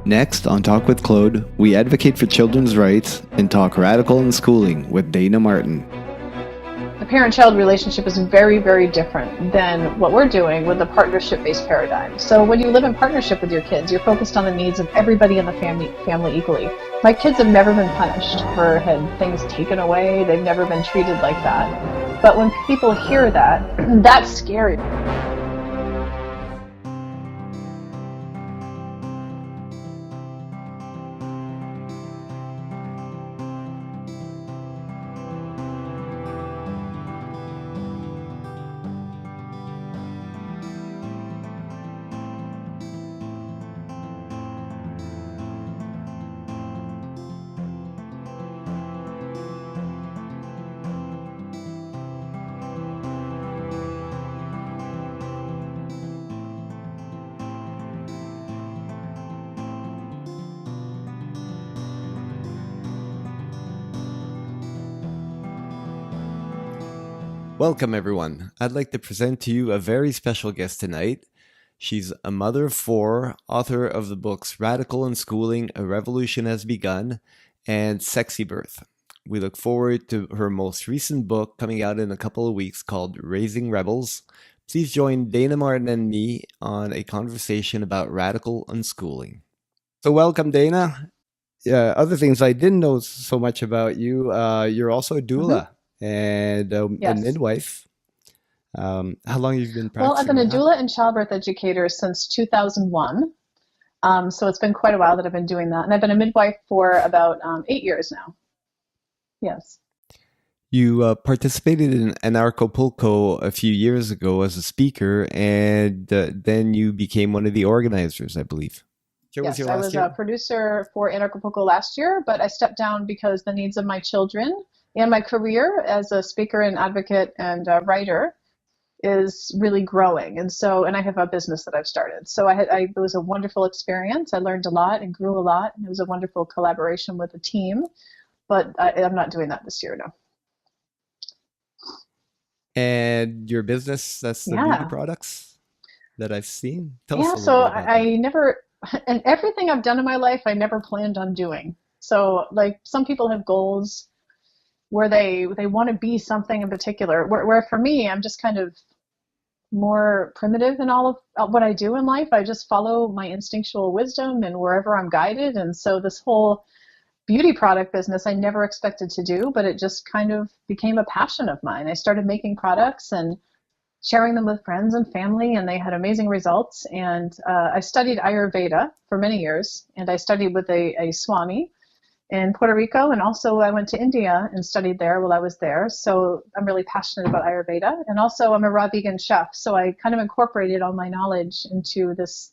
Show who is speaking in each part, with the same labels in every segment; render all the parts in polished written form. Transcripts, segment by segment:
Speaker 1: Next, on Talk with Claude, we advocate for children's rights and talk radical unschooling with Dayna Martin.
Speaker 2: The parent-child relationship is very, very different than what we're doing with the partnership-based paradigm. So when you live in partnership with your kids, you're focused on the needs of everybody in the family equally. My kids have never been punished or had things taken away. They've never been treated like that. But when people hear that, that's scary.
Speaker 1: Welcome, everyone. I'd like to present to you a very special guest tonight. She's a mother of four, author of the books Radical Unschooling, A Revolution Has Begun, and Sexy Birth. We look forward to her most recent book coming out in a couple of weeks called Raising Rebels. Please join Dayna Martin and me on a conversation about radical unschooling. So welcome, Dayna. Other things I didn't know so much about you, you're also a doula. And a midwife. How long have you been practicing?
Speaker 2: Well, I've been a doula and childbirth educator since 2001. So it's been quite a while that I've been doing that. And I've been a midwife for about 8 years now. Yes.
Speaker 1: You participated in Anarchapulco a few years ago as a speaker, and then you became one of the organizers, I believe.
Speaker 2: Yes, I was a producer for Anarchapulco last year, but I stepped down because the needs of my children and my career as a speaker and advocate and writer is really growing. And I have a business that I've started. So it was a wonderful experience. I learned a lot and grew a lot. And it was a wonderful collaboration with the team. But I'm not doing that this year, no.
Speaker 1: And your business, that's the beauty products that I've seen? Tell us a little
Speaker 2: so
Speaker 1: bit about
Speaker 2: I never, and everything I've done in my life, I never planned on doing. So like some people have goals where they want to be something in particular, where for me, I'm just kind of more primitive in all of what I do in life. I just follow my instinctual wisdom and wherever I'm guided. And so this whole beauty product business, I never expected to do, but it just kind of became a passion of mine. I started making products and sharing them with friends and family, and they had amazing results. And I studied Ayurveda for many years, and I studied with a Swami in Puerto Rico, and also I went to India and studied there while I was there. So I'm really passionate about Ayurveda, and also I'm a raw vegan chef. So I kind of incorporated all my knowledge into this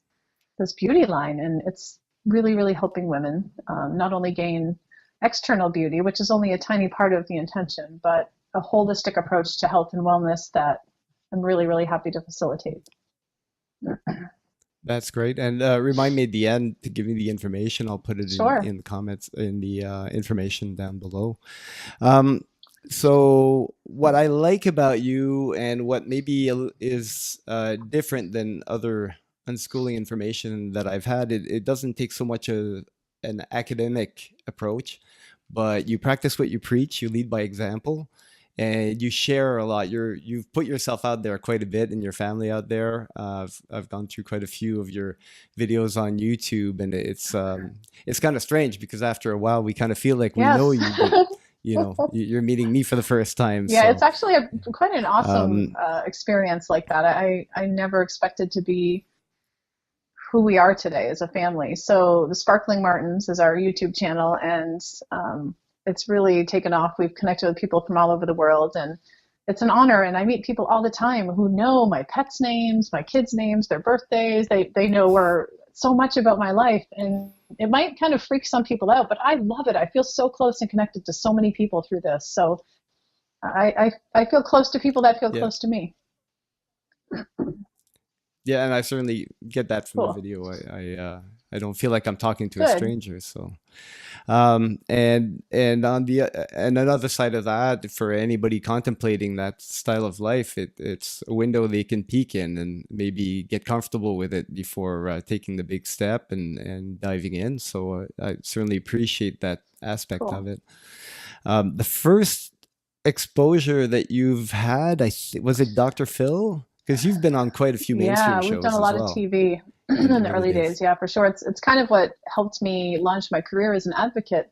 Speaker 2: beauty line, and it's really, really helping women not only gain external beauty, which is only a tiny part of the intention, but a holistic approach to health and wellness that I'm really, really happy to facilitate.
Speaker 1: That's great. And remind me at the end to give me the information. I'll put it in the comments, in the information down below. So what I like about you and what maybe is different than other unschooling information that I've had, it doesn't take so much an academic approach, but you practice what you preach, you lead by example. And you share a lot. You've put yourself out there quite a bit, and your family out there. I've gone through quite a few of your videos on YouTube, and it's kind of strange because after a while we kind of feel like we know you, but, you're meeting me for the first time.
Speaker 2: Yeah, so it's actually quite an awesome experience like that. I never expected to be who we are today as a family. So the Sparkling Martins is our YouTube channel, and it's really taken off. We've connected with people from all over the world, and it's an honor. And I meet people all the time who know my pets' names, my kids' names, their birthdays. They know so much about my life, and it might kind of freak some people out, but I love it. I feel so close and connected to so many people through this. So I feel close to people that feel close to me.
Speaker 1: Yeah, and I certainly get that from the video. I don't feel like I'm talking to a
Speaker 2: Good.
Speaker 1: stranger. So and on the and another side of that, for anybody contemplating that style of life, it's a window they can peek in and maybe get comfortable with it before taking the big step and diving in. So I certainly appreciate that aspect of
Speaker 2: Cool.
Speaker 1: it. The first exposure that you've had, was it Dr. Phil? Because you've been on quite a few mainstream
Speaker 2: Yeah, we've done
Speaker 1: shows
Speaker 2: a
Speaker 1: as
Speaker 2: lot of
Speaker 1: well
Speaker 2: TV
Speaker 1: in
Speaker 2: in
Speaker 1: the
Speaker 2: the
Speaker 1: early
Speaker 2: early
Speaker 1: days.
Speaker 2: days. Yeah, for sure. It's kind of what helped me launch my career as an advocate.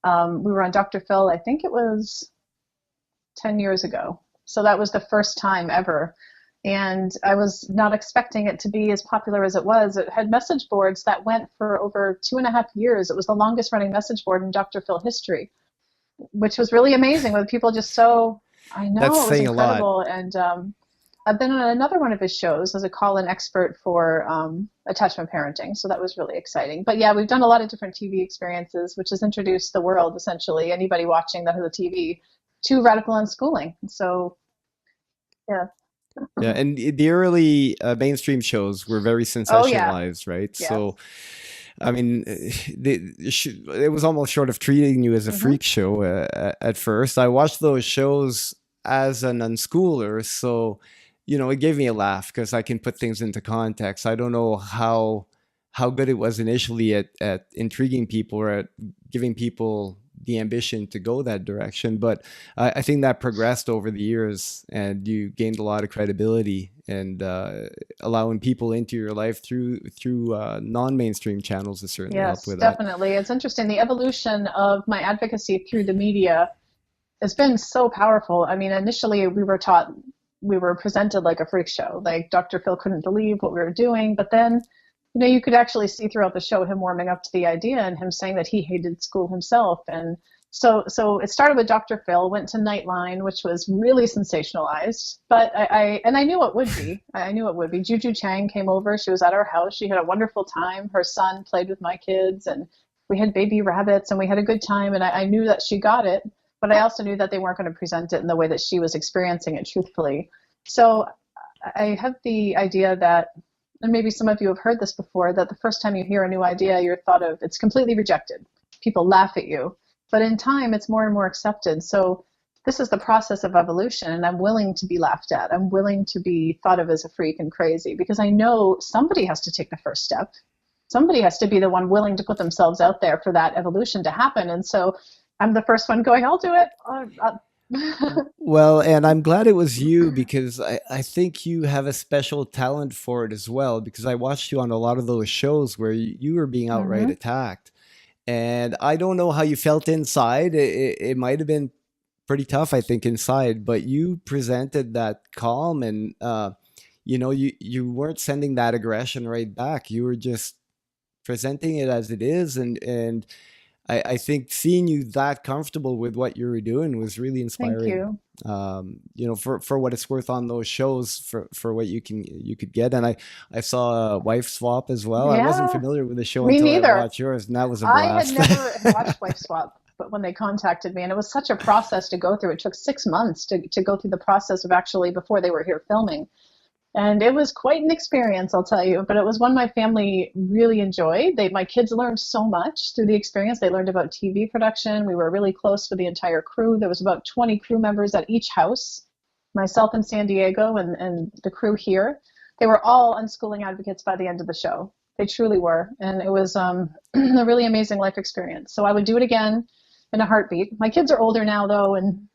Speaker 2: We were on Dr. Phil, I think it was 10 years ago. So that was the first time ever. And I was not expecting it to be as popular as it was. It had message boards that went for over 2.5 years. It was the longest running message board in Dr. Phil history, which was really amazing with people just so, I
Speaker 1: That's
Speaker 2: know, it was
Speaker 1: saying a lot.
Speaker 2: incredible. And I've been on another one of his shows as a call-in expert for attachment parenting, so that was really exciting. But yeah, we've done a lot of different TV experiences, which has introduced the world, essentially, anybody watching that has a TV, to radical unschooling. So yeah.
Speaker 1: Yeah, and the early mainstream shows were very
Speaker 2: Oh yeah,
Speaker 1: sensationalized, right?
Speaker 2: yes.
Speaker 1: So, I mean, it was almost short of treating you as a
Speaker 2: Hmm.
Speaker 1: freak show at first. I watched those shows as an unschooler, so it gave me a laugh because I can put things into context. I don't know how good it was initially at intriguing people or at giving people the ambition to go that direction, but I think that progressed over the years, and you gained a lot of credibility and allowing people into your life through non-mainstream channels has certainly helped
Speaker 2: Yes,
Speaker 1: with that.
Speaker 2: definitely. It's interesting. The evolution of my advocacy through the media has been so powerful. I mean, initially we were taught, we were presented like a freak show. Like Dr. Phil couldn't believe what we were doing, but then, you could actually see throughout the show him warming up to the idea and him saying that he hated school himself. And so it started with Dr. Phil, went to Nightline, which was really sensationalized. But I knew it would be. I knew it would be. Juju Chang came over. She was at our house. She had a wonderful time. Her son played with my kids, and we had baby rabbits, and we had a good time. And I knew that she got it, but I also knew that they weren't going to present it in the way that she was experiencing it truthfully. So I have the idea that, and maybe some of you have heard this before, that the first time you hear a new idea, you're thought of, it's completely rejected. People laugh at you. But in time, it's more and more accepted. So this is the process of evolution, and I'm willing to be laughed at. I'm willing to be thought of as a freak and crazy because I know somebody has to take the first step. Somebody has to be the one willing to put themselves out there for that evolution to happen. And so I'm the first one going, I'll do it.
Speaker 1: Well, and I'm glad it was you because I think you have a special talent for it as well. Because I watched you on a lot of those shows where you were being outright
Speaker 2: Hmm.
Speaker 1: attacked. And I don't know how you felt inside. It might have been pretty tough, I think, inside, but you presented that calm and, you weren't sending that aggression right back. You were just presenting it as it is. And I think seeing you that comfortable with what you were doing was really
Speaker 2: Thank
Speaker 1: inspiring.
Speaker 2: you.
Speaker 1: For what it's worth on those shows for what you could get. And I saw a wife swap as well. I wasn't
Speaker 2: Yeah,
Speaker 1: familiar with the show
Speaker 2: me
Speaker 1: until I
Speaker 2: neither.
Speaker 1: watched yours, and that was a
Speaker 2: I had
Speaker 1: blast.
Speaker 2: never watched Wife Swap, but when they contacted me, and it was such a process to go through. It took 6 months to go through the process of actually before they were here filming. And it was quite an experience, I'll tell you. But it was one my family really enjoyed. My kids learned so much through the experience. They learned about TV production. We were really close with the entire crew. There was about 20 crew members at each house, myself in San Diego and the crew here. They were all unschooling advocates by the end of the show. They truly were. And it was a really amazing life experience. So I would do it again in a heartbeat. My kids are older now, though, and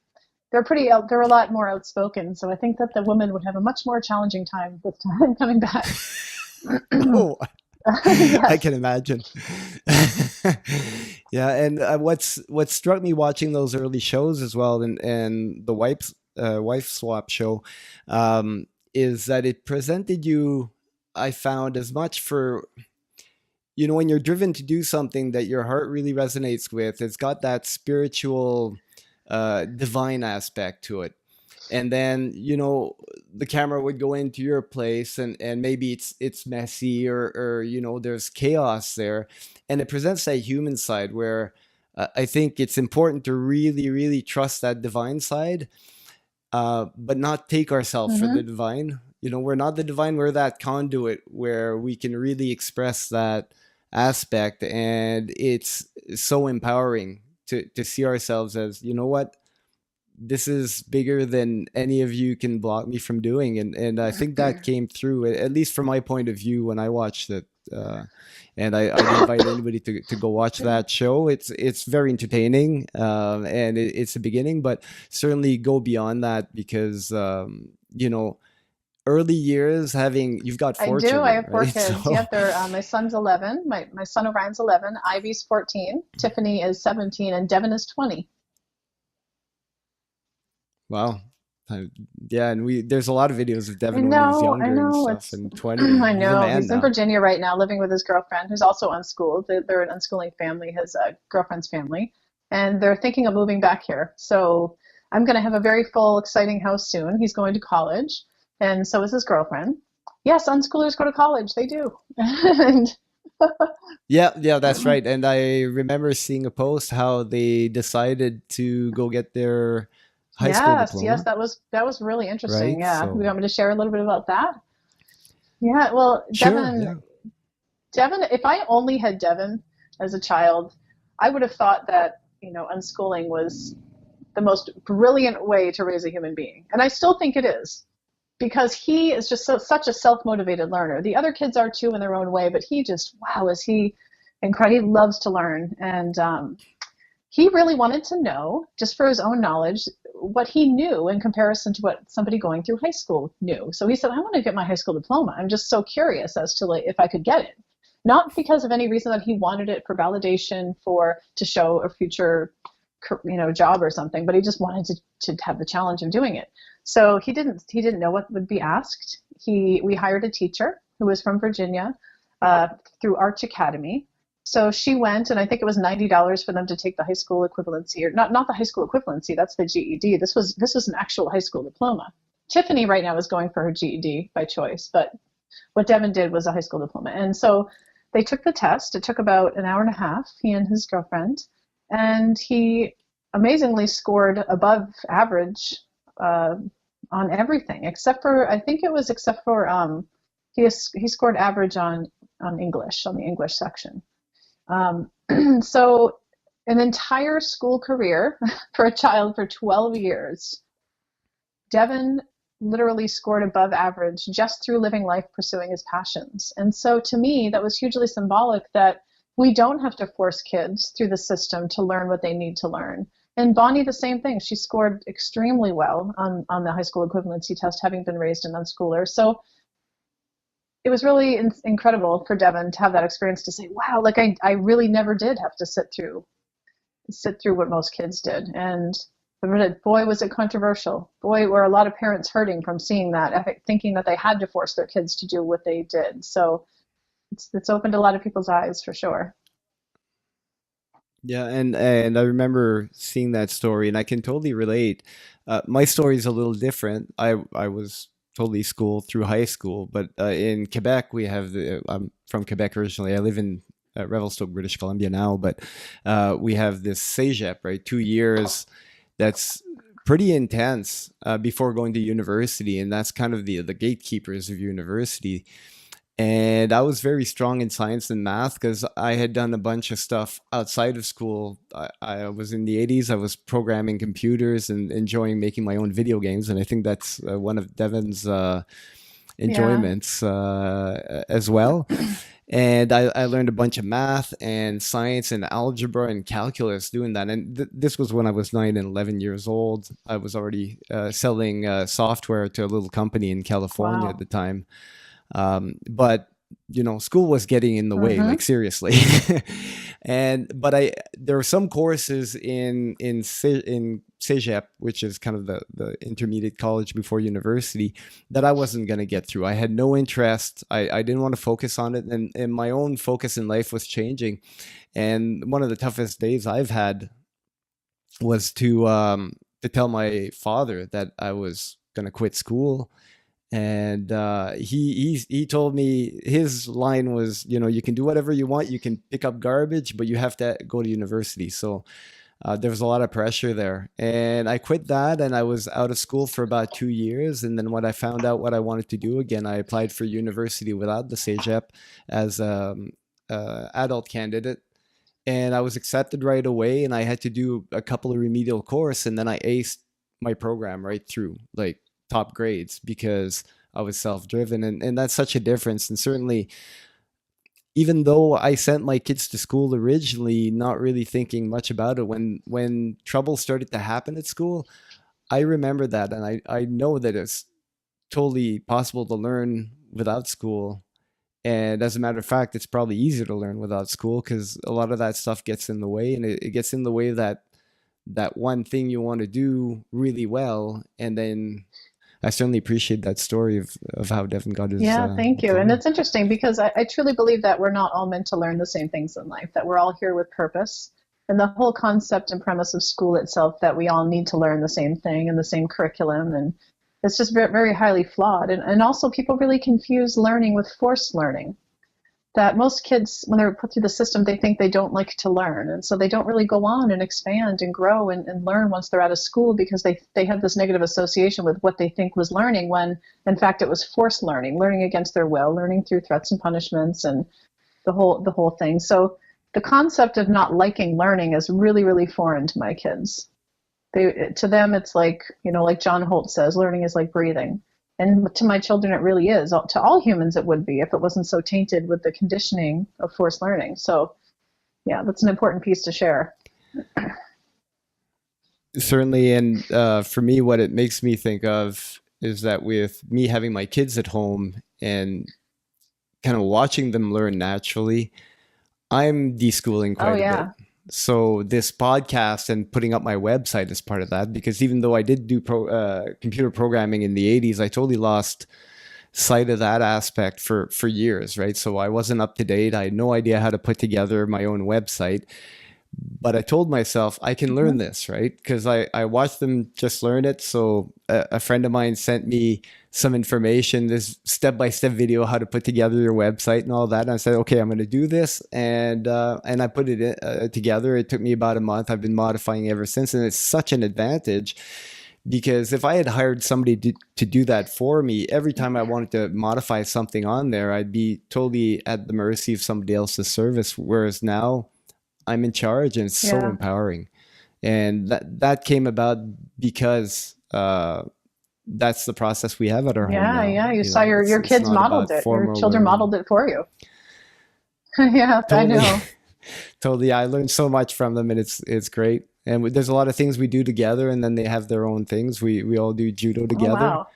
Speaker 2: they're a lot more outspoken. So I think that the women would have a much more challenging time with time coming back.
Speaker 1: Oh, I
Speaker 2: Yes.
Speaker 1: can imagine. Yeah, and what struck me watching those early shows as well, and the wife swap show, is that it presented you. I found as much for when you're driven to do something that your heart really resonates with. It's got that spiritual, divine aspect to it. And then the camera would go into your place, and maybe it's messy, or there's chaos there, and it presents that human side where I think it's important to really really trust that divine side, but not take ourselves for the
Speaker 2: Hmm.
Speaker 1: divine. We're not the divine, we're that conduit where we can really express that aspect, and it's so empowering to see ourselves as, you know what, this is bigger than any of you can block me from doing. And I think that came through, at least from my point of view, when I watched it. And I'd invite anybody to go watch that show. It's very entertaining, and it's a beginning, but certainly go beyond that, because early years, having, you've got
Speaker 2: I
Speaker 1: four
Speaker 2: do. I
Speaker 1: children,
Speaker 2: have four
Speaker 1: right?
Speaker 2: kids.
Speaker 1: So
Speaker 2: Yep, they're my son's 11. My son Orion's 11. Ivy's 14. Tiffany is 17, and Devin is 20.
Speaker 1: wow. Uh, yeah, and we there's a lot of videos of Devin when he was
Speaker 2: I
Speaker 1: younger and
Speaker 2: know.
Speaker 1: stuff,
Speaker 2: It's
Speaker 1: and 20, and
Speaker 2: I
Speaker 1: he's a
Speaker 2: know.
Speaker 1: man
Speaker 2: He's in
Speaker 1: now.
Speaker 2: Virginia right now, living with his girlfriend, who's also unschooled. They're an unschooling family, his girlfriend's family, and they're thinking of moving back here. So I'm going to have a very full, exciting house soon. He's going to college, and so is his girlfriend. Yes, unschoolers go to college. They do. And
Speaker 1: Yeah, yeah, that's right. And I remember seeing a post how they decided to go get their high school
Speaker 2: yes, yes,
Speaker 1: diploma,
Speaker 2: that was really interesting.
Speaker 1: right?
Speaker 2: Yeah, you
Speaker 1: So
Speaker 2: want me to share a little bit about that? Yeah, well,
Speaker 1: sure, yeah.
Speaker 2: Devin, if I only had Devin as a child, I would have thought that, unschooling was the most brilliant way to raise a human being. And I still think it is, because he is just such a self-motivated learner. The other kids are too in their own way, but he just, wow, is he incredible. He loves to learn. And he really wanted to know, just for his own knowledge, what he knew in comparison to what somebody going through high school knew. So he said, I want to get my high school diploma. I'm just so curious as to, like, if I could get it. Not because of any reason that he wanted it for validation, for to show a future job or something, but he just wanted to have the challenge of doing it. So he didn't know what would be asked. We hired a teacher who was from Virginia, uh, through Arch Academy. So she went, and I think it was $90 for them to take the high school equivalency, or not the high school equivalency. That's the GED. This was an actual high school diploma. Tiffany right now is going for her GED by choice, but what Devin did was a high school diploma. And so they took the test. It took about an hour and a half, he and his girlfriend, and he amazingly scored above average, uh, on everything except for, I think it was, except for, he scored average on English, on the English section. Um, so an entire school career for a child for 12 years, Devin literally scored above average just through living life pursuing his passions. And so to me, that was hugely symbolic that we don't have to force kids through the system to learn what they need to learn. And Bonnie, the same thing. She scored extremely well on the high school equivalency test, having been raised an unschooler. So it was really incredible for Devin to have that experience, to say, wow, like I really never did have to sit through what most kids did. And boy, was it controversial. Boy, were a lot of parents hurting from seeing that, thinking that they had to force their kids to do what they did. So it's opened a lot of people's eyes for sure.
Speaker 1: Yeah, and I remember seeing that story, and I can totally relate. My story is a little different. I was totally schooled through high school, but in Quebec we have the. I'm from Quebec originally. I live in Revelstoke, British Columbia now, but we have this CEGEP, right? 2 years. That's pretty intense before going to university, and that's kind of the gatekeepers of university. And I was very strong in science and math because I had done a bunch of stuff outside of school. I was in the 80s. I was programming computers and enjoying making my own video games. And I think that's one of Devin's
Speaker 2: Yeah.
Speaker 1: enjoyments as well. And I learned a bunch of math and science and algebra and calculus doing that. And this was when I was 9 and 11 years old. I was already selling software to a little company in California at
Speaker 2: Wow.
Speaker 1: the time. But school was getting in the way, like
Speaker 2: Mm-hmm.
Speaker 1: seriously. And but I there were some courses in CEGEP, which is kind of the intermediate college before university, that I wasn't going to get through. I had no interest. I didn't want to focus on it, and my own focus in life was changing. And one of the toughest days I've had was to tell my father that I was going to quit school. And he told me, his line was, you can do whatever you want, you can pick up garbage, but you have to go to university. So there was a lot of pressure there, and I quit that, and I was out of school for about 2 years. And then when I found out what I wanted to do again, I applied for university without the CEGEP as adult candidate, and I was accepted right away, and I had to do a couple of remedial course, and then I aced my program right through, like top grades, because I was self-driven, and that's such a difference. And certainly, even though I sent my kids to school originally, not really thinking much about it, when trouble started to happen at school, I remember that, and I know that it's totally possible to learn without school. And as a matter of fact, it's probably easier to learn without school because a lot of that stuff gets in the way, and it gets in the way of that one thing you want to do really well. And then I certainly appreciate that story of how Devin got his
Speaker 2: Yeah, thank you. And
Speaker 1: diploma.
Speaker 2: it's interesting because I truly believe that we're not all meant to learn the same things in life, that we're all here with purpose. And the whole concept and premise of school itself, that we all need to learn the same thing and the same curriculum. And it's just very, very highly flawed. And also, people really confuse learning with forced learning. That most kids, when they're put through the system, they think they don't like to learn. And so they don't really go on and expand and grow and learn once they're out of school because they have this negative association with what they think was learning when, in fact, it was forced learning, learning against their will, learning through threats and punishments and the whole thing. So the concept of not liking learning is really, really foreign to my kids. To them, it's like, like John Holt says, learning is like breathing. And to my children, it really is. To all humans, it would be if it wasn't so tainted with the conditioning of forced learning. So, yeah, that's an important piece to share.
Speaker 1: Certainly, and for me, what it makes me think of is that with me having my kids at home and kind of watching them learn naturally, I'm deschooling
Speaker 2: Oh,
Speaker 1: quite a bit.
Speaker 2: yeah.
Speaker 1: So this podcast and putting up my website is part of that, because even though I did do computer programming in the 80s, I totally lost sight of that aspect for years, right? So I wasn't up to date. I had no idea how to put together my own website. But I told myself I can learn
Speaker 2: Hmm.
Speaker 1: this, right? Because I watched them just learn it. So a friend of mine sent me some information, this step-by-step video how to put together your website and all that. And I said, okay, I'm going to do this, and I put it together. It took me about a month. I've been modifying ever since, and it's such an advantage because if I had hired somebody to do that for me, every time I wanted to modify something on there, I'd be totally at the mercy of somebody else's service. Whereas now I'm in charge, and it's so
Speaker 2: Yeah.
Speaker 1: empowering. And that came about because that's the process we have at our home
Speaker 2: Yeah.
Speaker 1: now.
Speaker 2: Yeah. You
Speaker 1: You
Speaker 2: saw
Speaker 1: know,
Speaker 2: your
Speaker 1: it's
Speaker 2: kids
Speaker 1: not
Speaker 2: modeled
Speaker 1: about
Speaker 2: it. Your
Speaker 1: formal
Speaker 2: children
Speaker 1: learning.
Speaker 2: modeled it for you. Yeah, I
Speaker 1: Totally,
Speaker 2: know.
Speaker 1: totally. I learned so much from them, and it's great. And there's a lot of things we do together, and then they have their own things. We all do judo
Speaker 2: Oh,
Speaker 1: together,
Speaker 2: wow.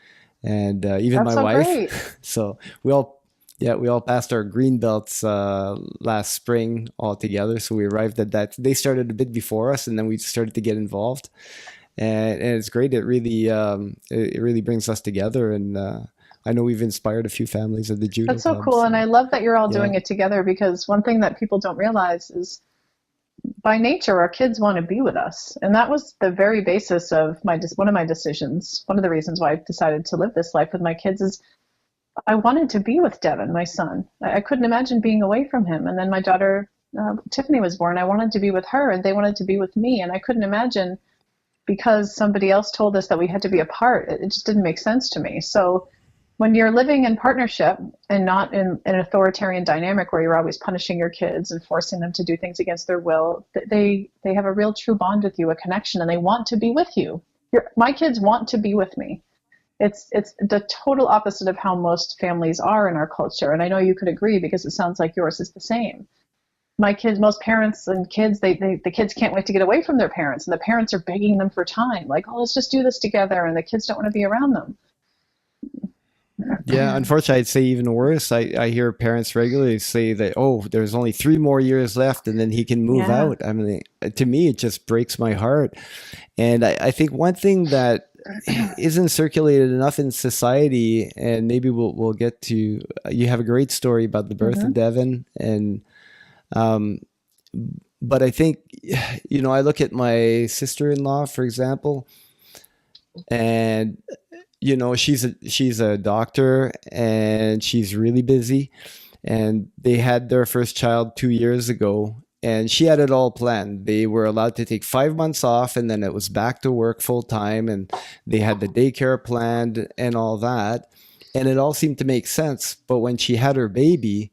Speaker 1: and even
Speaker 2: That's
Speaker 1: my
Speaker 2: so great.
Speaker 1: wife. So we all passed our green belts last spring all together. So we arrived at that. They started a bit before us, and then we started to get involved, and it's great. It really brings us together, and I know we've inspired a few families at the judo
Speaker 2: That's so
Speaker 1: club.
Speaker 2: cool. And I
Speaker 1: So
Speaker 2: love that you're all
Speaker 1: yeah,
Speaker 2: doing it together because one thing that people don't realize is by nature, our kids want to be with us. And that was the very basis of one of my decisions. One of the reasons why I decided to live this life with my kids is I wanted to be with Devin, my son. I couldn't imagine being away from him. And then my daughter, Tiffany, was born. I wanted to be with her, and they wanted to be with me. And I couldn't imagine because somebody else told us that we had to be apart. It just didn't make sense to me. So when you're living in partnership and not in an authoritarian dynamic where you're always punishing your kids and forcing them to do things against their will, they have a real true bond with you, a connection, and they want to be with you. My kids want to be with me. It's the total opposite of how most families are in our culture, and I know you could agree because it sounds like yours is the same. Most parents and kids, the kids can't wait to get away from their parents, and the parents are begging them for time, like, oh, let's just do this together, and the kids don't want to be around them.
Speaker 1: yeah. Unfortunately, I'd say even worse. I hear parents regularly say that, oh, there's only 3 more years left, and then he can move
Speaker 2: Yeah.
Speaker 1: out. I mean, to me, it just breaks my heart. And I think one thing that isn't circulated enough in society, and maybe we'll get to. You have a great story about the birth of
Speaker 2: Hmm.
Speaker 1: Devin, and um, but I think I look at my sister-in-law, for example, and she's a doctor, and she's really busy, and they had their first child 2 years ago, and she had it all planned. They were allowed to take 5 months off, and then it was back to work full time, and they had the daycare planned and all that, and it all seemed to make sense. But when she had her baby,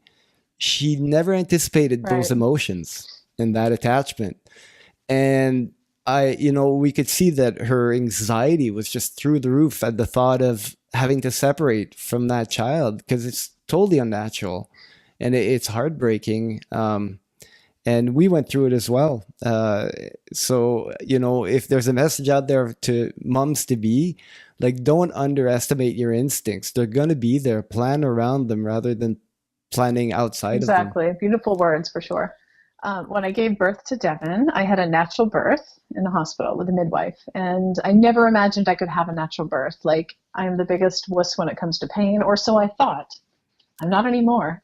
Speaker 1: she never anticipated those
Speaker 2: Right.
Speaker 1: emotions and that attachment. And we could see that her anxiety was just through the roof at the thought of having to separate from that child, because it's totally unnatural and it's heartbreaking. And we went through it as well. So, if there's a message out there to moms to be, like, don't underestimate your instincts. They're going to be there. Plan around them rather than planning outside of them.
Speaker 2: Exactly. Beautiful words for sure. When I gave birth to Devin, I had a natural birth in the hospital with a midwife, and I never imagined I could have a natural birth. Like, I'm the biggest wuss when it comes to pain, or so I thought. I'm not anymore.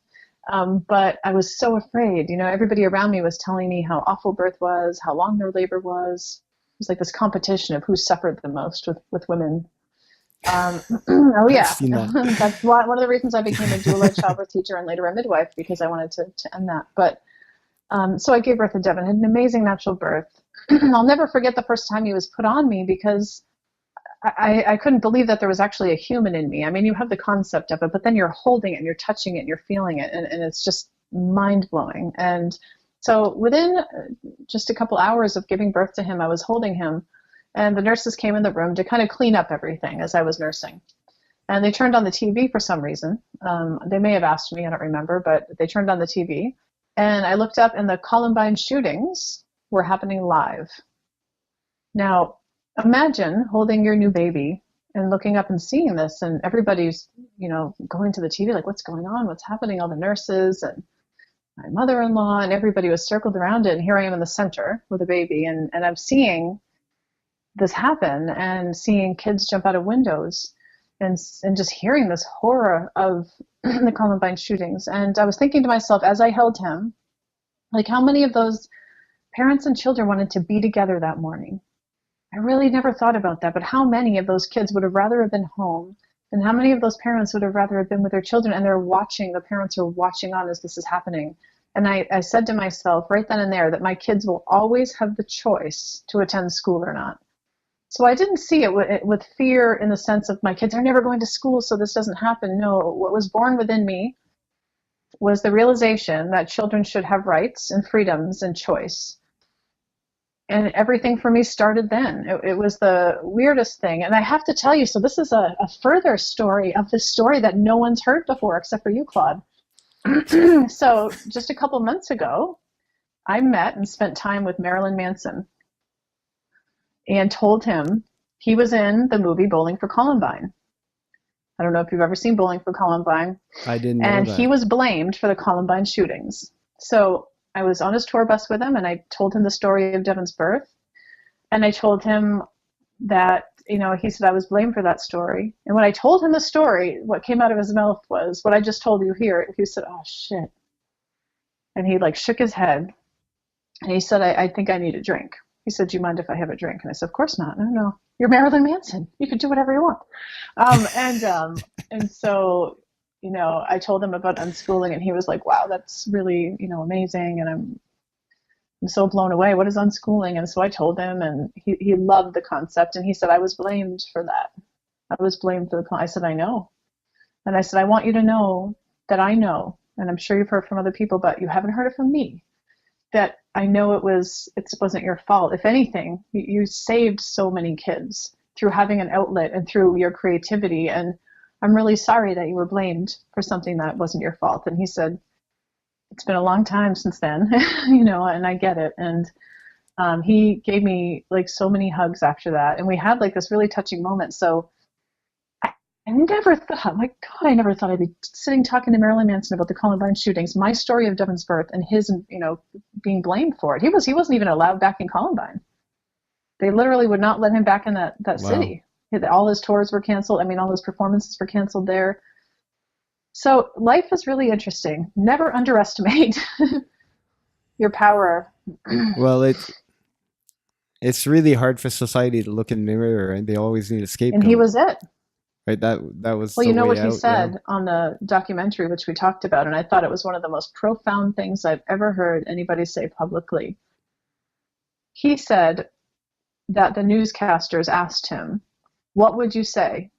Speaker 2: But I was so afraid. Everybody around me was telling me how awful birth was, how long their labor was. It was like this competition of who suffered the most with women. Oh
Speaker 1: I've
Speaker 2: yeah,
Speaker 1: seen that.
Speaker 2: that's one of the reasons I became a doula, childbirth teacher, and later a midwife, because I wanted to end that. But so I gave birth to Devin, had an amazing natural birth. I'll never forget the first time he was put on me, because I couldn't believe that there was actually a human in me. I mean, you have the concept of it, but then you're holding it and you're touching it and you're feeling it, and it's just mind blowing. And so within just a couple hours of giving birth to him, I was holding him, and the nurses came in the room to kind of clean up everything as I was nursing. And they turned on the TV for some reason. They may have asked me, I don't remember, but they turned on the TV. And I looked up, and the Columbine shootings were happening live. Now, imagine holding your new baby and looking up and seeing this, and everybody's, going to the TV, like, what's going on? What's happening? All the nurses and my mother-in-law and everybody was circled around it. And here I am in the center with a baby, and I'm seeing this happen and seeing kids jump out of windows, and just hearing this horror of the Columbine shootings. And I was thinking to myself as I held him, like, how many of those parents and children wanted to be together that morning? I really never thought about that, but how many of those kids would have rather have been home, and how many of those parents would have rather have been with their children, and the parents are watching on as this is happening. And I said to myself right then and there that my kids will always have the choice to attend school or not. So I didn't see it with fear in the sense of my kids are never going to school, so this doesn't happen. No, what was born within me was the realization that children should have rights and freedoms and choice. And everything for me started then. It was the weirdest thing. And I have to tell you, so this is a further story of the story that no one's heard before except for you, Claude. So just a couple months ago, I met and spent time with Marilyn Manson and told him he was in the movie Bowling for Columbine. I don't know if you've ever seen Bowling for Columbine.
Speaker 1: I didn't know
Speaker 2: And
Speaker 1: that.
Speaker 2: he was blamed for the Columbine shootings. So I was on his tour bus with him, and I told him the story of Devin's birth. And I told him that, he said I was blamed for that story. And when I told him the story, what came out of his mouth was what I just told you here. He said, "Oh, shit." And he shook his head. And he said, I think I need a drink. He said, "Do you mind if I have a drink?" And I said, "Of course not. No. You're Marilyn Manson. You can do whatever you want." And so, I told him about unschooling, and he was like, "Wow, that's really, amazing." And I'm so blown away. What is unschooling? And so I told him, and he loved the concept. And he said, "I was blamed for that. I was blamed for the." I said, "I know." And I said, "I want you to know that I know, and I'm sure you've heard from other people, but you haven't heard it from me, that I know it wasn't your fault. If anything, you saved so many kids through having an outlet and through your creativity. And I'm really sorry that you were blamed for something that wasn't your fault." And he said, "It's been a long time since then, and I get it." And he gave me so many hugs after that. And we had this really touching moment. So I never thought, my God, I never thought I'd be sitting talking to Marilyn Manson about the Columbine shootings, my story of Devin's birth, and his, being blamed for it. He wasn't even allowed back in Columbine. They literally would not let him back in that
Speaker 1: Wow.
Speaker 2: city. All his tours were canceled. I mean, all his performances were canceled there. So life is really interesting. Never underestimate your power.
Speaker 1: Well, it's really hard for society to look in the mirror, and they always need a
Speaker 2: And
Speaker 1: scapegoat.
Speaker 2: he was it.
Speaker 1: Right, that was
Speaker 2: Well,
Speaker 1: the
Speaker 2: you know
Speaker 1: way
Speaker 2: what he
Speaker 1: out.
Speaker 2: said on the documentary, which we talked about, and I thought it was one of the most profound things I've ever heard anybody say publicly. He said that the newscasters asked him, "What would you say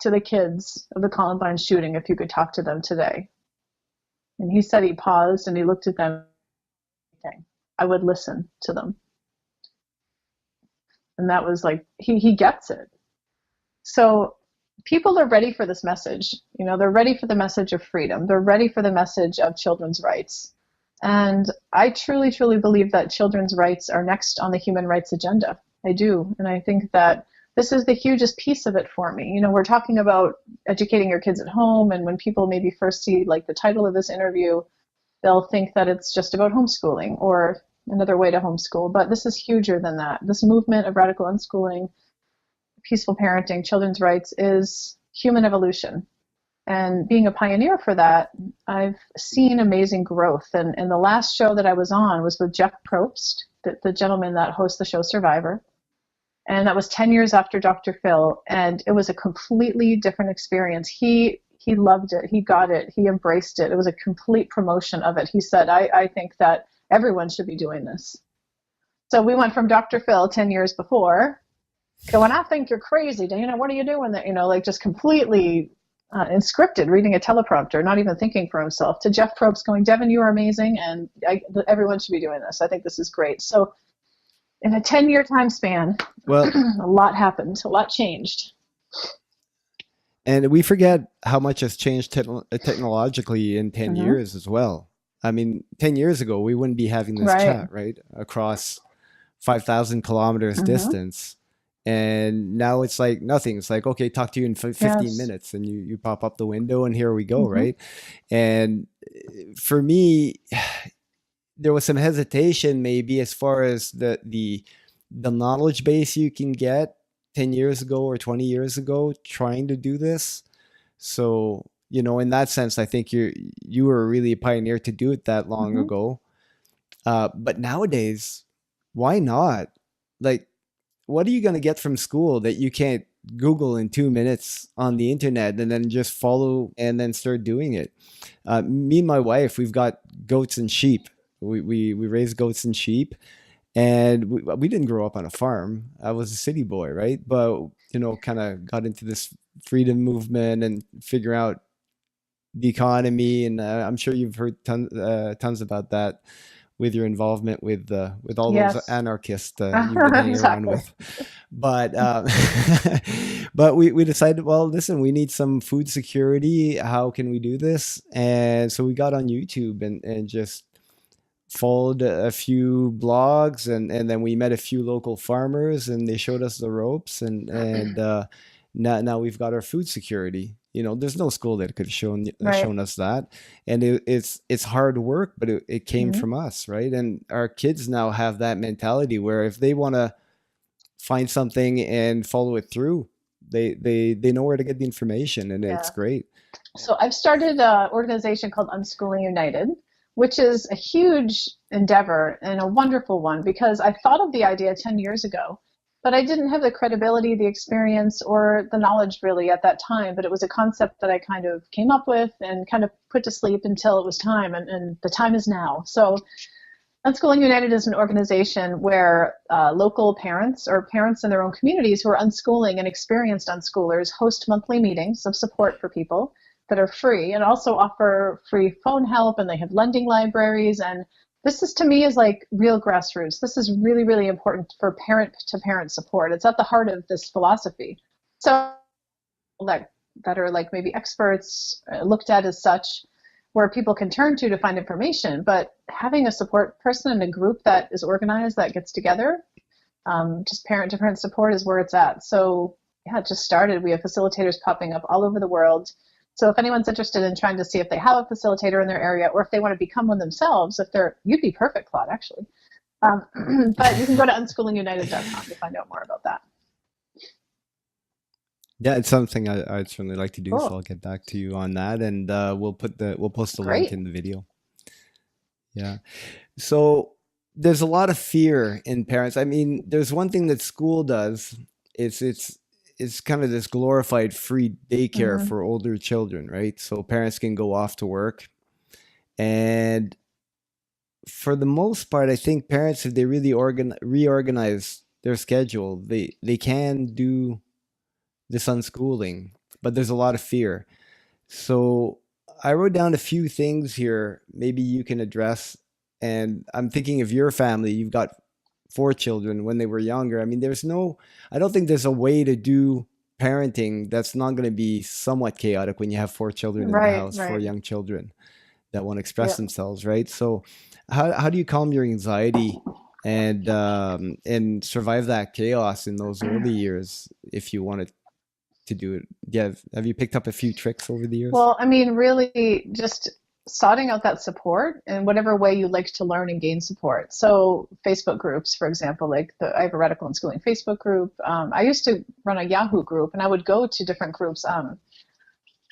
Speaker 2: to the kids of the Columbine shooting if you could talk to them today?" And he said he paused and he looked at them. Okay, I would listen to them. And that was like, he gets it. So people are ready for this message. They're ready for the message of freedom. They're ready for the message of children's rights. And I truly, truly believe that children's rights are next on the human rights agenda. I do. And I think that this is the hugest piece of it for me. We're talking about educating your kids at home. And when people maybe first see like the title of this interview, they'll think that it's just about homeschooling or another way to homeschool. But this is huger than that. This movement of radical unschooling, peaceful parenting, children's rights is human evolution. And being a pioneer for that, I've seen amazing growth. And the last show that I was on was with Jeff Probst, the gentleman that hosts the show Survivor. And that was 10 years after Dr. Phil. And it was a completely different experience. He loved it. He got it. He embraced it. It was a complete promotion of it. He said, I think that everyone should be doing this. So we went from Dr. Phil 10 years before going, I think you're crazy, Dayna. What are you doing there? Like just completely unscripted, reading a teleprompter, not even thinking for himself, to Jeff Probst going, Devin, you are amazing, and everyone should be doing this. I think this is great. So in a 10-year time span,
Speaker 1: Well,
Speaker 2: a lot happened, a lot changed.
Speaker 1: and we forget how much has changed technologically in 10 years as well. I mean, 10 years ago, we wouldn't be having this chat, right? Across 5,000 kilometers distance. And now it's like nothing. It's like, okay, talk to you in 15 minutes. And you pop up the window and here we go, right? And for me, there was some hesitation maybe as far as the knowledge base you can get 10 years ago or 20 years ago trying to do this. So, in that sense, I think you were really a pioneer to do it that long ago. But nowadays, why not? Like, what are you going to get from school that you can't Google in 2 minutes on the internet and then just follow and then start doing it? Me and my wife, we've got goats and sheep. We raise goats and sheep, and we didn't grow up on a farm. I was a city boy, right? But, kind of got into this freedom movement and figure out the economy. And I'm sure you've heard tons about that with your involvement with all those anarchists you've been hanging around with. But but we decided, well, listen, we need some food security. How can we do this? And so we got on YouTube and just followed a few blogs, and then we met a few local farmers, and they showed us the ropes, and now we've got our food security. There's no school that could have shown us that. And it's hard work, but it came from us, right? And our kids now have that mentality where if they want to find something and follow it through, they know where to get the information, and it's great.
Speaker 2: So I've started an organization called Unschooling United, which is a huge endeavor and a wonderful one, because I thought of the idea 10 years ago. But I didn't have the credibility, the experience, or the knowledge really at that time. But it was a concept that I kind of came up with and kind of put to sleep until it was time. And the time is now. So Unschooling United is an organization where local parents or parents in their own communities who are unschooling and experienced unschoolers host monthly meetings of support for people that are free, and also offer free phone help. And they have lending libraries, and this is, to me, is like real grassroots. This is really, really important for parent-to-parent support. It's at the heart of this philosophy. So that are like maybe experts looked at as such, where people can turn to find information. But having a support person and a group that is organized, that gets together, just parent-to-parent support is where it's at. So yeah, it just started. We have facilitators popping up all over the world. So if anyone's interested in trying to see if they have a facilitator in their area, or if they want to become one themselves, you'd be perfect, Claude, actually. But you can go to unschoolinganited.com to find out more about that.
Speaker 1: Yeah, it's something I'd certainly like to do. Cool. So I'll get back to you on that, and we'll post the link in the video. Yeah. So there's a lot of fear in parents. I mean, there's one thing that school does. It's kind of this glorified free daycare for older children, right? So parents can go off to work. And for the most part, I think parents, if they really reorganize their schedule, they can do this unschooling, but there's a lot of fear. So I wrote down a few things here. Maybe you can address. And I'm thinking of your family. You've got four children when they were younger. I mean, I don't think there's a way to do parenting that's not going to be somewhat chaotic when you have four children in the
Speaker 2: Right,
Speaker 1: house, four
Speaker 2: right.
Speaker 1: young children that want to express
Speaker 2: Yeah.
Speaker 1: themselves, right? So, how do you calm your anxiety and survive that chaos in those early years if you wanted to do it? Yeah, have you picked up a few tricks over the years?
Speaker 2: Well, I mean, really just sorting out that support in whatever way you like to learn and gain support. So Facebook groups, for example, I have a Radical Unschooling Facebook group. I used to run a Yahoo group, and I would go to different groups.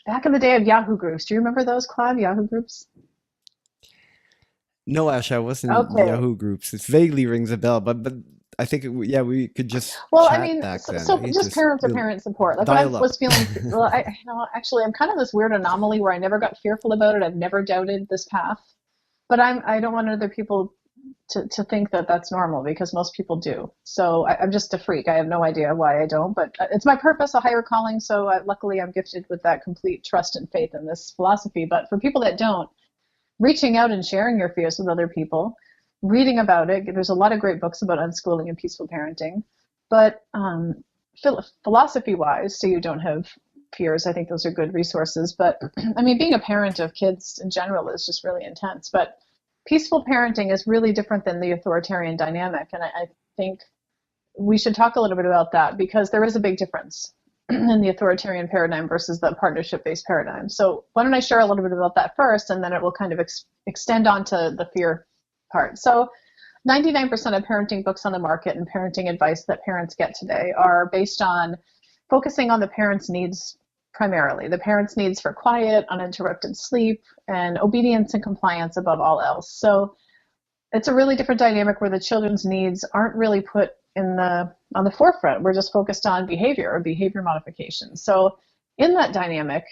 Speaker 2: Back in the day of Yahoo groups, do you remember those, Claude, Yahoo groups?
Speaker 1: No, Ash, I wasn't in
Speaker 2: Okay.
Speaker 1: Yahoo groups. It vaguely rings a bell, but I think yeah, we could just
Speaker 2: Well, I
Speaker 1: chat
Speaker 2: mean,
Speaker 1: back
Speaker 2: so,
Speaker 1: then,
Speaker 2: so
Speaker 1: right?
Speaker 2: just
Speaker 1: Just
Speaker 2: parent to
Speaker 1: the
Speaker 2: parent support. Like when I
Speaker 1: dial up.
Speaker 2: was feeling, well, actually, I'm kind of this weird anomaly where I never got fearful about it. I've never doubted this path, but I don't want other people to think that that's normal because most people do. So I'm just a freak. I have no idea why I don't, but it's my purpose, a higher calling. So luckily, I'm gifted with that complete trust and faith in this philosophy. But for people that don't, reaching out and sharing your fears with other people, reading about it. There's a lot of great books about unschooling and peaceful parenting. But philosophy wise, so you don't have fears, I think those are good resources. But I mean, being a parent of kids in general is just really intense. But peaceful parenting is really different than the authoritarian dynamic. And I think we should talk a little bit about that because there is a big difference in the authoritarian paradigm versus the partnership based paradigm. So, why don't I share a little bit about that first, and then it will kind of extend onto the fear part. So, 99% of parenting books on the market and parenting advice that parents get today are based on focusing on the parents' needs primarily. The parents' needs for quiet, uninterrupted sleep, and obedience and compliance above all else. So, it's a really different dynamic where the children's needs aren't really put in the on the forefront. We're just focused on behavior or behavior modification. So in that dynamic,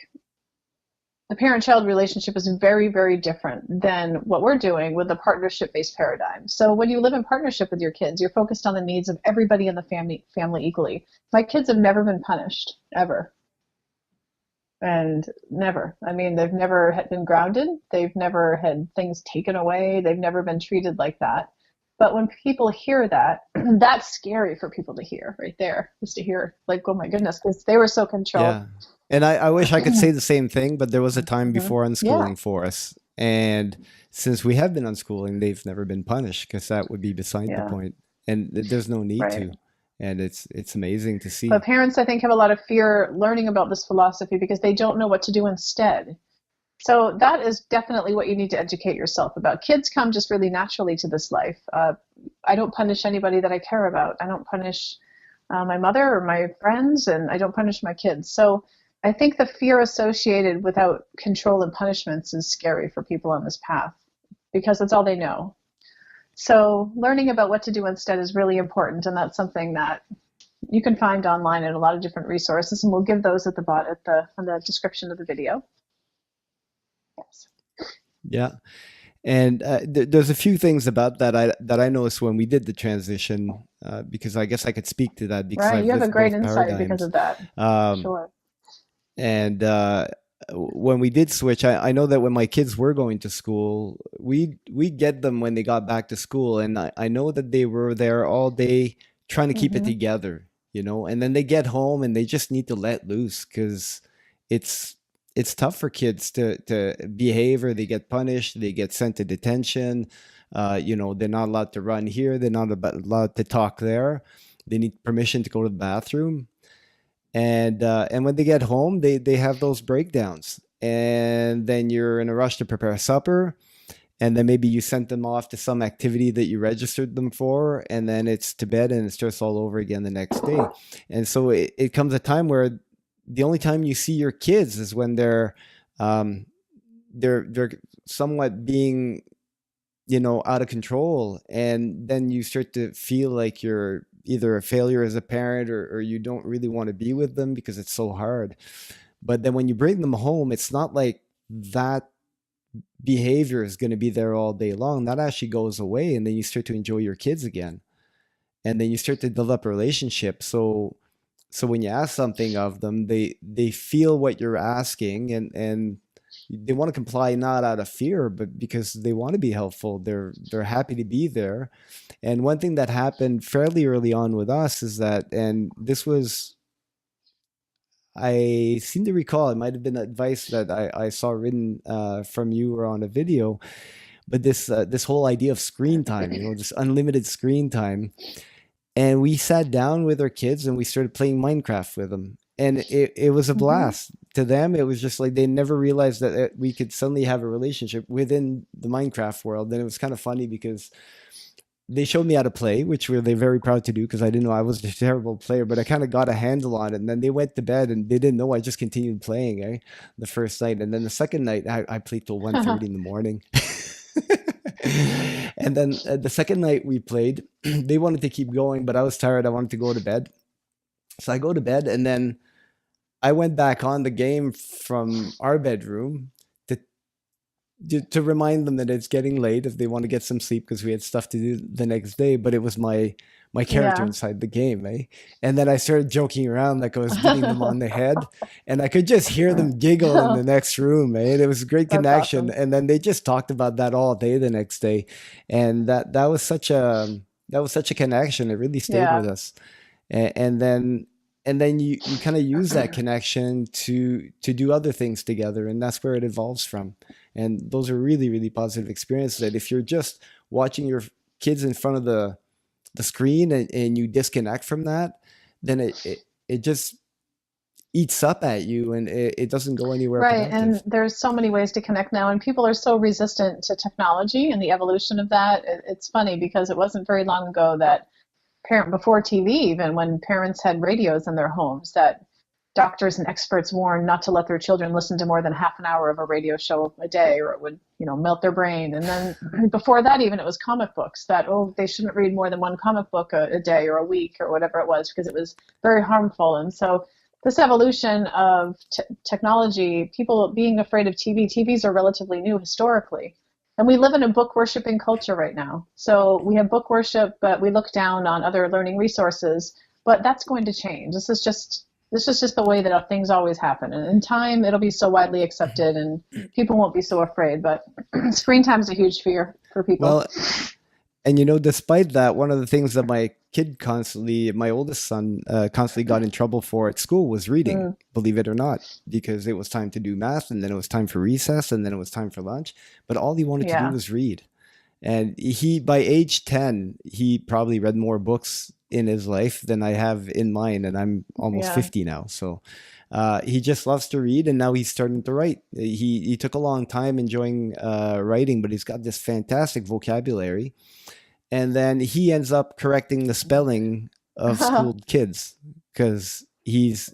Speaker 2: the parent-child relationship is very, very different than what we're doing with the partnership-based paradigm. So when you live in partnership with your kids, you're focused on the needs of everybody in the family equally. My kids have never been punished ever. And never. I mean, they've never been grounded. They've never had things taken away. They've never been treated like that. But when people hear that, that's scary for people to hear right there, just to hear, like, oh my goodness, because they were so controlled.
Speaker 1: Yeah. And I wish I could say the same thing, but there was a time
Speaker 2: Hmm.
Speaker 1: before
Speaker 2: Yeah,
Speaker 1: unschooling for us. And since we have been unschooling, they've never been punished because that would be beside the
Speaker 2: yeah,
Speaker 1: point. And there's no need
Speaker 2: right.
Speaker 1: to. And it's amazing to
Speaker 2: But
Speaker 1: see.
Speaker 2: parents, I think, have a lot of fear learning about this philosophy because they don't know what to do instead. So that is definitely what you need to educate yourself about. Kids come just really naturally to this life. I don't punish anybody that I care about. I don't punish my mother or my friends, and I don't punish my kids. So I think the fear associated without control and punishments is scary for people on this path because that's all they know. So learning about what to do instead is really important, and that's something that you can find online in a lot of different resources, and we'll give those at the bottom at the on the description of the video. Yes.
Speaker 1: Yeah. And there's a few things about that I noticed when we did the transition, because I guess I could speak to that because
Speaker 2: Right,
Speaker 1: I've
Speaker 2: you have a
Speaker 1: lived
Speaker 2: great
Speaker 1: both
Speaker 2: insight because
Speaker 1: paradigms.
Speaker 2: of that, for
Speaker 1: Um,
Speaker 2: sure.
Speaker 1: and when we did switch, I know that when my kids were going to school, we get them when they got back to school, and I know that they were there all day trying to keep it
Speaker 2: Hmm.
Speaker 1: together, and then they get home and they just need to let loose because it's it's tough for kids to behave, or they get punished, they get sent to detention. They're not allowed to run here, they're not allowed to talk there, they need permission to go to the bathroom, and when they get home, they have those breakdowns, and then you're in a rush to prepare supper, and then maybe you sent them off to some activity that you registered them for, and then it's to bed and it starts all over again the next day. And so it comes a time where the only time you see your kids is when um, they're somewhat being out of control, and then you start to feel like you're either a failure as a parent, or you don't really want to be with them because it's so hard. But then when you bring them home, it's not like that behavior is going to be there all day long. That actually goes away, and then you start to enjoy your kids again, and then you start to develop a relationship. So when you ask something of them, they feel what you're asking, and they want to comply not out of fear, but because they want to be helpful. They're happy to be there. And one thing that happened fairly early on with us is that, and this was, I seem to recall, it might have been advice that I saw written from you or on a video, but this whole idea of screen time, just unlimited screen time. And we sat down with our kids and we started playing Minecraft with them. And it was a
Speaker 2: Hmm.
Speaker 1: blast. To them, it was just like they never realized that we could suddenly have a relationship within the Minecraft world. And it was kind of funny because they showed me how to play, which were they very proud to do because I didn't know I was a terrible player, but I kind of got a handle on it. And then they went to bed and they didn't know I just continued playing, the first night. And then the second night, I played till 1:30 in the morning. And then the second night we played, they wanted to keep going, but I was tired. I wanted to go to bed. So I go to bed and then I went back on the game from our bedroom to to remind them that it's getting late if they want to get some sleep because we had stuff to do the next day. But it was my character
Speaker 2: Yeah.
Speaker 1: inside the game, eh? And then I started joking around like I was beating them on the head, and I could just hear them giggle in the next room, eh? And it was a great
Speaker 2: That's
Speaker 1: connection.
Speaker 2: awesome.
Speaker 1: And then they just talked about that all day the next day, and that was such a connection. It really stayed
Speaker 2: Yeah.
Speaker 1: with us. And then you kind of use that connection to do other things together, and that's where it evolves from. And those are really, really positive experiences that if you're just watching your kids in front of the screen and you disconnect from that, then it just eats up at you and it doesn't go anywhere
Speaker 2: Right. And
Speaker 1: productive.
Speaker 2: there's so many ways to connect now, and people are so resistant to technology and the evolution of that. It's funny because it wasn't very long ago that before TV, even when parents had radios in their homes, that doctors and experts warned not to let their children listen to more than half an hour of a radio show a day, or it would, melt their brain. And then before that, even it was comic books that, oh, they shouldn't read more than one comic book a day or a week or whatever it was because it was very harmful. And so this evolution of technology, people being afraid of TVs are relatively new historically. And we live in a book worshiping culture right now. So we have book worship, but we look down on other learning resources. But that's going to change. This is just the way that things always happen. And in time, it'll be so widely accepted, and people won't be so afraid. But screen time is a huge fear for people.
Speaker 1: Well, and despite that, one of the things that my oldest son, constantly got in trouble for at school was reading,
Speaker 2: Mm,
Speaker 1: believe it or not, because it was time to do math and then it was time for recess and then it was time for lunch. But all he wanted to do
Speaker 2: yeah.
Speaker 1: was read. And by age 10, he probably read more books in his life than I have in mine. And I'm almost
Speaker 2: Yeah.
Speaker 1: 50 now. So he just loves to read and now he's starting to write. He took a long time enjoying writing, but he's got this fantastic vocabulary, and then he ends up correcting the spelling of schooled kids because he's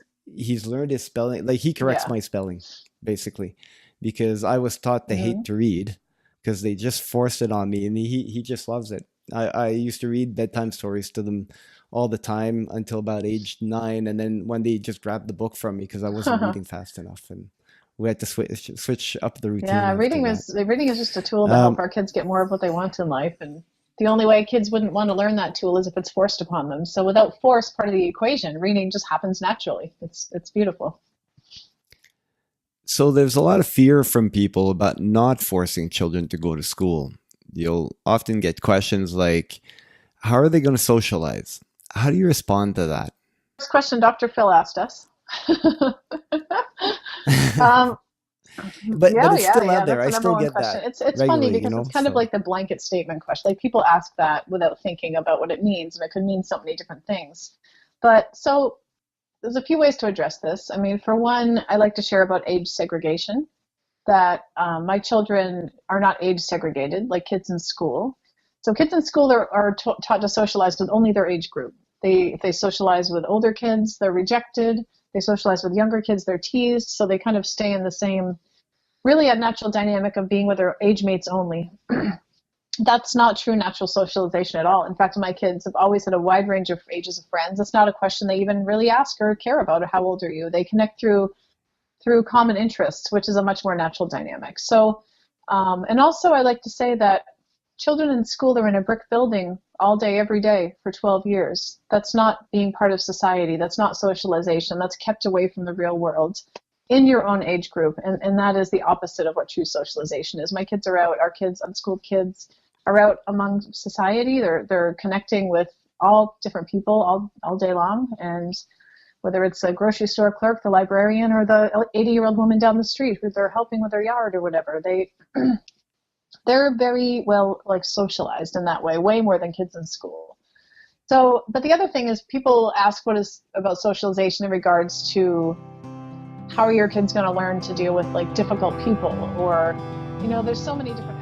Speaker 1: learned his spelling. Like he corrects
Speaker 2: Yeah.
Speaker 1: my spelling basically because I was taught to hate
Speaker 2: Hmm.
Speaker 1: to read because they just forced it on me, and he just loves it. I used to read bedtime stories to them all the time until about age 9, and then one day he just grabbed the book from me because I wasn't reading fast enough, and we had to switch up the routine
Speaker 2: Yeah,
Speaker 1: after that.
Speaker 2: reading is just a tool to help
Speaker 1: Um,
Speaker 2: our kids get more of what they want in life, and the only way kids wouldn't want to learn that tool is if it's forced upon them. So without force, part of the equation, reading just happens naturally. It's beautiful.
Speaker 1: So there's a lot of fear from people about not forcing children to go to school. You'll often get questions like, how are they going to socialize? How do you respond to that?
Speaker 2: First question Dr. Phil asked us. um,
Speaker 1: But
Speaker 2: yeah,
Speaker 1: it's
Speaker 2: yeah,
Speaker 1: still
Speaker 2: yeah.
Speaker 1: out there.
Speaker 2: That's
Speaker 1: I
Speaker 2: the number
Speaker 1: still
Speaker 2: one
Speaker 1: get
Speaker 2: question.
Speaker 1: that
Speaker 2: It's funny
Speaker 1: regularly,
Speaker 2: because it's kind of
Speaker 1: So
Speaker 2: like the blanket statement question. Like people ask that without thinking about what it means, and it could mean so many different things. But so there's a few ways to address this. I mean, for one, I like to share about age segregation. That my children are not age segregated like kids in school. So kids in school are taught to socialize with only their age group. If they socialize with older kids, they're rejected. They socialize with younger kids, they're teased. So they kind of stay in the same, really a natural dynamic of being with their age mates only. That's not true natural socialization at all. In fact, my kids have always had a wide range of ages of friends. It's not a question they even really ask or care about. How old are you? They connect through common interests, which is a much more natural dynamic. So, and also I like to say that children in school, they're in a brick building all day, every day for 12 years. That's not being part of society. That's not socialization. That's kept away from the real world. in your own age group. And that is the opposite of what true socialization is. My kids are out, our kids, unschooled kids are out among society. They're connecting with all different people all day long. And whether it's a grocery store clerk, the librarian, or the 80-year-old woman down the street who they're helping with their yard or whatever, they're very well like socialized in that way more than kids in school. So, but the other thing is people ask what is about socialization in regards to how are your kids going to learn to deal with like difficult people, or there's so many different